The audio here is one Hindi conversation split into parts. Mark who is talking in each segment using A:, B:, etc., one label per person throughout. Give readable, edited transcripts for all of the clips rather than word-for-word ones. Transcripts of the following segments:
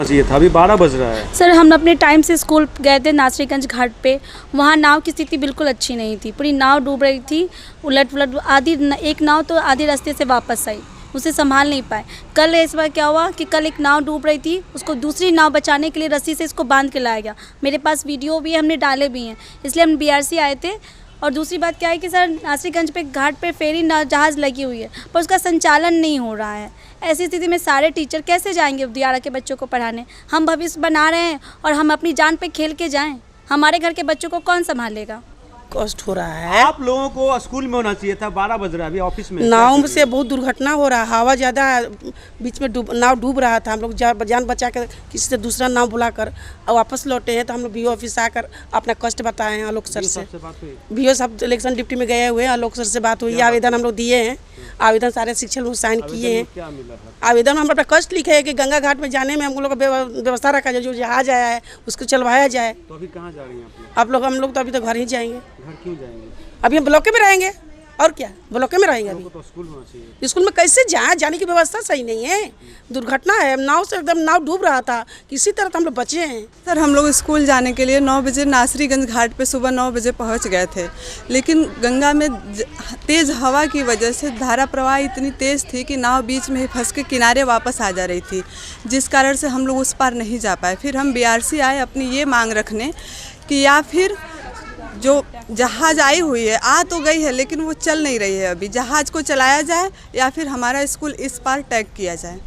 A: चाहिए था, अभी 12 बज रहा है।
B: सर हम अपने टाइम से स्कूल गए थे नासरीगंज घाट पे, वहाँ नाव की स्थिति बिल्कुल अच्छी नहीं थी, पूरी नाव डूब रही थी, उलट पुलट आधी, एक नाव तो आधे रास्ते से वापस आई, उसे संभाल नहीं पाए। कल इस बार क्या हुआ कि कल एक नाव डूब रही थी, उसको दूसरी नाव बचाने के लिए रस्सी से इसको बांध के लाया गया। मेरे पास वीडियो भी है, हमने डाले भी हैं, इसलिए हम BRC आए थे। और दूसरी बात क्या है कि सर नासरीगंज पे घाट पे फेरी जहाज़ लगी हुई है, पर उसका संचालन नहीं हो रहा है। ऐसी स्थिति में सारे टीचर कैसे जाएंगे दियारा के बच्चों को पढ़ाने? हम भविष्य बना रहे हैं और हम अपनी जान पे खेल के जाएं, हमारे घर के बच्चों को कौन संभालेगा?
C: कष्ट हो रहा है।
A: आप लोगों को स्कूल में होना चाहिए था, 12 बज रहा है, अभी ऑफिस में।
C: नाव से बहुत दुर्घटना हो रहा है, हवा ज़्यादा है, बीच में नाव डूब रहा था। हम लोग जान बचा कर किसी से दूसरा नाव बुलाकर और वापस लौटे हैं। तो हम लोग BO ऑफिस आकर अपना कष्ट बताए हैं आलोक सर से। BO साहब इलेक्शन ड्यूटी में गए हुए हैं, आलोक सर से बात हुई, आवेदन हम लोग दिए हैं, आवेदन सारे शिक्षक लोग साइन किए हैं। आवेदन में हम अपना कष्ट लिखे है कि गंगा घाट में जाने में हम लोग का व्यवस्था रखा जाए, जो जहाज आया है उसको चलवाया जाए।
A: तो अभी कहाँ जा रही हैं
C: आप लोग? हम लोग तो अभी तो घर ही जाएंगे।
A: घर क्यों जाएंगे?
C: अभी हम ब्लॉके में रहेंगे, और क्या ब्लॉके में रहेंगे। अभी
A: तो स्कूल होना चाहिए।
C: स्कूल में कैसे जाए? जाने की व्यवस्था सही नहीं है, दुर्घटना है, नाव से एकदम नाव डूब रहा था, किसी तरह हम लोग बचे हैं।
D: सर हम लोग स्कूल जाने के लिए 9 बजे नासरीगंज घाट पे सुबह 9 बजे पहुंच गए थे, लेकिन गंगा में तेज़ हवा की वजह से धारा प्रवाह इतनी तेज़ थी कि नाव बीच में ही फंस के किनारे वापस आ जा रही थी, जिस कारण से हम लोग उस पार नहीं जा पाए। फिर हम BRC आए अपनी ये मांग रखने कि या फिर जो जहाज़ आई हुई है, आ तो गई है लेकिन वो चल नहीं रही है, अभी जहाज़ को चलाया जाए या फिर हमारा स्कूल इस पार टैग किया जाए।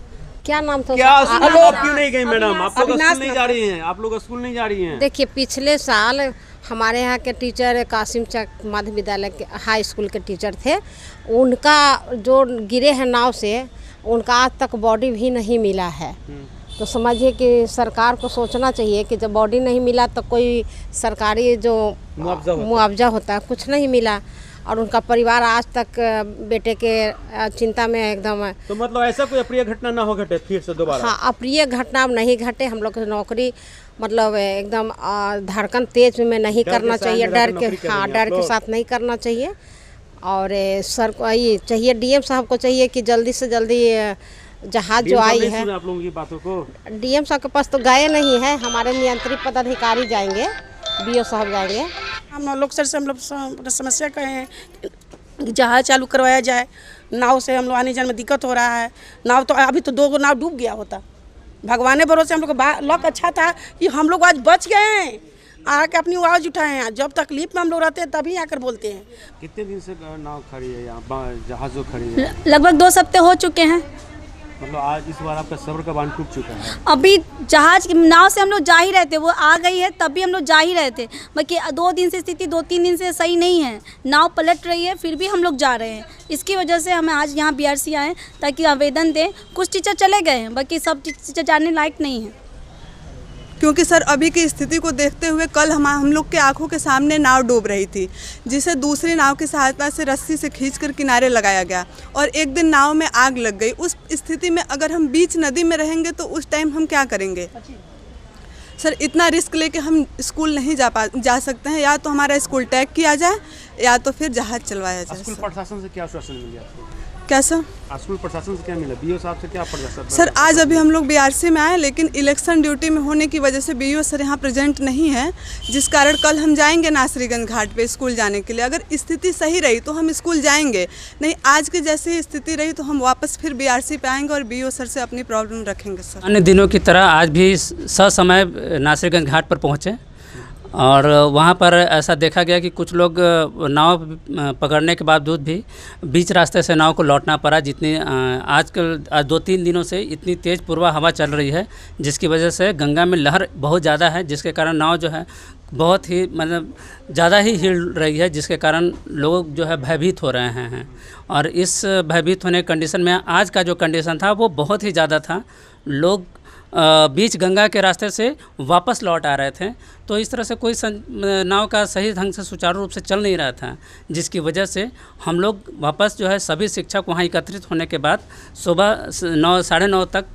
E: क्या नाम था?
A: क्या स्कूल आप क्यों नहीं गई मैडम? आप लोग स्कूल नहीं जा रही हैं? आप लोग स्कूल नहीं जा रही हैं?
E: देखिए पिछले साल हमारे यहाँ के टीचर कासिम चक मध्य विद्यालय के हाई स्कूल के टीचर थे, उनका जो गिरे हैं नाव से, उनका आज तक बॉडी भी नहीं मिला है। तो समझिए कि सरकार को सोचना चाहिए कि जब बॉडी नहीं मिला तो कोई सरकारी जो मुआवजा होता है कुछ नहीं मिला, और उनका परिवार आज तक बेटे के चिंता में एकदम।
A: तो मतलब ऐसा कोई अप्रिय घटना ना हो घटे फिर से दोबारा?
E: हाँ, अप्रिय घटना नहीं घटे। हम लोग की नौकरी मतलब एकदम धड़कन तेज में नहीं करना चाहिए, डर के साथ नहीं करना चाहिए। और सर को ये चाहिए, DM साहब को चाहिए कि जल्दी से जल्दी जहाज जो आई है।
A: आप लोगों की बातों को
E: DM साहब के पास तो गए नहीं है, हमारे नियंत्रित पदाधिकारी जाएंगे, BO साहब जाएंगे।
C: हम लोग सर से हम लोग समस्या कहे हैं कि जहाज चालू करवाया जाए, नाव से हम लोग आने जाने में दिक्कत हो रहा है। नाव तो अभी तो 2 नाव डूब गया होता, भगवान भरोसे हम लोग का लक अच्छा था कि हम लोग आज बच गए हैं, आके अपनी आवाज़ उठाए हैं। जब तकलीफ में हम लोग रहते हैं तभी आकर बोलते हैं।
A: कितने दिन से नाव खड़ी है यहाँ, जहाज जो खड़ी है?
B: लगभग 2 हफ्ते हो चुके हैं।
A: मतलब आज इस बार आपका सब्र का बांध टूट चुका है।
B: अभी जहाज नाव से हम लोग जा ही रहे थे, वो आ गई है तब भी हम लोग जा ही रहे थे, बाकी 2 दिन से स्थिति 2-3 दिन से सही नहीं है, नाव पलट रही है फिर भी हम लोग जा रहे हैं। इसकी वजह से हमें आज यहाँ BRC आए ताकि आवेदन दें। कुछ टीचर चले गए हैं, बाकी सब टीचर जाने लायक नहीं है,
D: क्योंकि सर अभी की स्थिति को देखते हुए कल हम लोग के आंखों के सामने नाव डूब रही थी, जिसे दूसरी नाव की सहायता से रस्सी से खींचकर किनारे लगाया गया, और एक दिन नाव में आग लग गई। उस स्थिति में अगर हम बीच नदी में रहेंगे तो उस टाइम हम क्या करेंगे? सर इतना रिस्क लेके हम स्कूल नहीं जा सकते हैं। या तो हमारा स्कूल टैग किया जाए या तो फिर जहाज चलवाया जाए।
A: स्कूल प्रशासन से क्या आश्वासन मिल गया आपको?
D: कैसा?
A: स्कूल प्रशासन से क्या मिला? BO साहब से क्या प्रशासन?
D: सर आज अभी हम लोग BRC में आए, लेकिन इलेक्शन ड्यूटी में होने की वजह से BO सर यहाँ प्रेजेंट नहीं है, जिस कारण कल हम जाएंगे नासरीगंज घाट पे स्कूल जाने के लिए। अगर स्थिति सही रही तो हम स्कूल जाएंगे, नहीं आज की जैसी स्थिति रही तो हम वापस फिर BRC पे आएंगे और BO सर से अपनी प्रॉब्लम रखेंगे। सर
F: अन्य दिनों की तरह आज भी ससमय नासरीगंज घाट पर पहुँचे, और वहाँ पर ऐसा देखा गया कि कुछ लोग नाव पकड़ने के बावजूद भी बीच रास्ते से नाव को लौटना पड़ा। जितनी आज 2-3 दिनों से इतनी तेज़ पूर्वा हवा चल रही है, जिसकी वजह से गंगा में लहर बहुत ज़्यादा है, जिसके कारण नाव जो है बहुत ही मतलब ज़्यादा ही हिल रही है, जिसके कारण लोग जो है भयभीत हो रहे हैं। और इस भयभीत होने की कंडीशन में आज का जो कंडीशन था वो बहुत ही ज़्यादा था। लोग बीच गंगा के रास्ते से वापस लौट आ रहे थे, तो इस तरह से कोई नाव का सही ढंग से सुचारू रूप से चल नहीं रहा था, जिसकी वजह से हम लोग वापस जो है सभी शिक्षक वहाँ एकत्रित होने के बाद सुबह 9 साढ़े 9 तक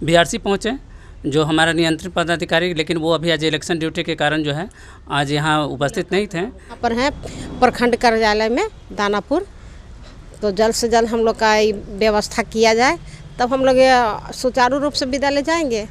F: BRC पहुँचे, जो हमारा नियंत्रित पदाधिकारी, लेकिन वो अभी आज इलेक्शन ड्यूटी के कारण जो है आज यहाँ उपस्थित नहीं थे।
E: यहाँ पर हैं प्रखंड कार्यालय में दानापुर, तो जल्द से जल्द हम लोग का व्यवस्था किया जाए, तब हम लोग सुचारू रूप से विद्यालय जाएंगे।